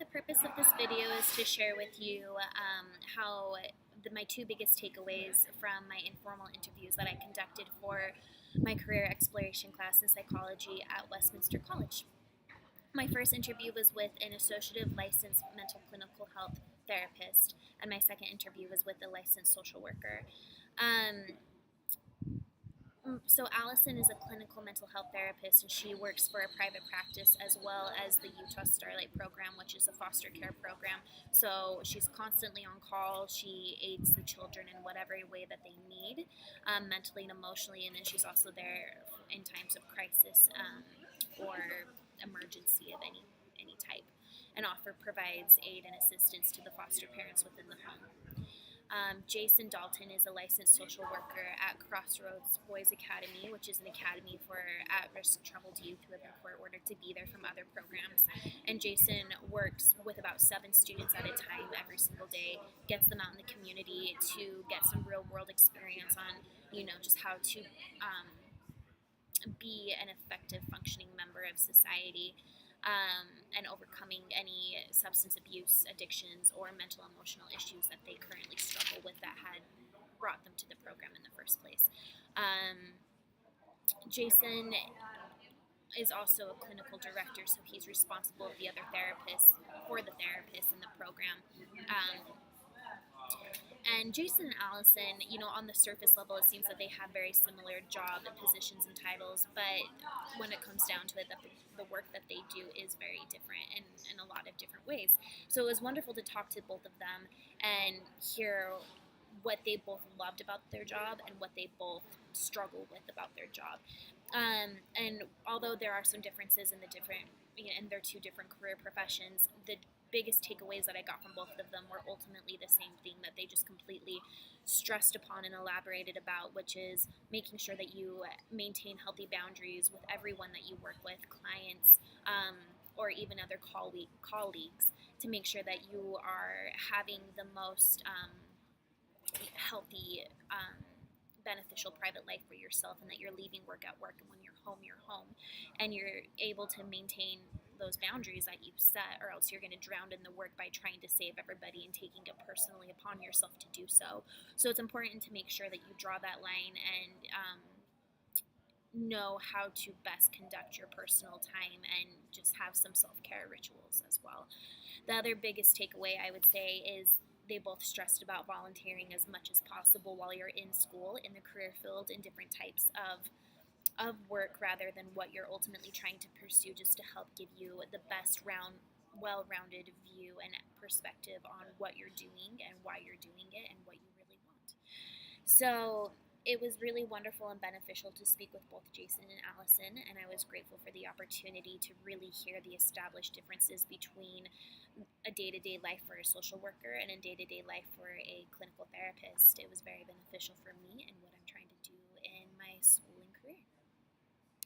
the purpose of this video is to share with you how my two biggest takeaways from my informal interviews that I conducted for my career exploration class in psychology at Westminster College. My first interview was with an associative licensed mental clinical health therapist, and my second interview was with a licensed social worker. So Allison is a clinical mental health therapist, and she works for a private practice as well as the Utah Starlight program, which is a foster care program. So she's constantly on call. She aids the children in whatever way that they need, mentally and emotionally, and then she's also there in times of crisis or emergency of any type, and provides aid and assistance to the foster parents within the home. Jason Dalton is a licensed social worker at Crossroads Boys Academy, which is an academy for at-risk troubled youth who have been court-ordered to be there from other programs. And Jason works with about 7 students at a time every single day, gets them out in the community to get some real-world experience on, just how to be an effective functioning member of society. And overcoming any substance abuse, addictions, or mental emotional issues that they currently struggle with that had brought them to the program in the first place. Jason is also a clinical director, so he's responsible for the other therapists in the program. And Jason and Allison, on the surface level, it seems that they have very similar job positions and titles, but when it comes down to it, the work that they do is very different in a lot of different ways. So it was wonderful to talk to both of them and hear what they both loved about their job and what they both struggle with about their job. And although there are some differences in their two different career professions, the biggest takeaways that I got from both of them were ultimately the same thing that they just completely stressed upon and elaborated about, which is making sure that you maintain healthy boundaries with everyone that you work with, clients, or even other colleagues, to make sure that you are having the most healthy, beneficial private life for yourself, and that you're leaving work at work, and when you're home, and you're able to maintain those boundaries that you've set, or else you're going to drown in the work by trying to save everybody and taking it personally upon yourself to do so. So it's important to make sure that you draw that line and know how to best conduct your personal time and just have some self-care rituals as well. The other biggest takeaway I would say is they both stressed about volunteering as much as possible while you're in school, in the career field, in different types of work, rather than what you're ultimately trying to pursue, just to help give you the best well-rounded view and perspective on what you're doing and why you're doing it and what you really want. So it was really wonderful and beneficial to speak with both Jason and Allison, and I was grateful for the opportunity to really hear the established differences between a day-to-day life for a social worker and a day-to-day life for a clinical therapist. It was very beneficial for me and what I'm trying to do in my school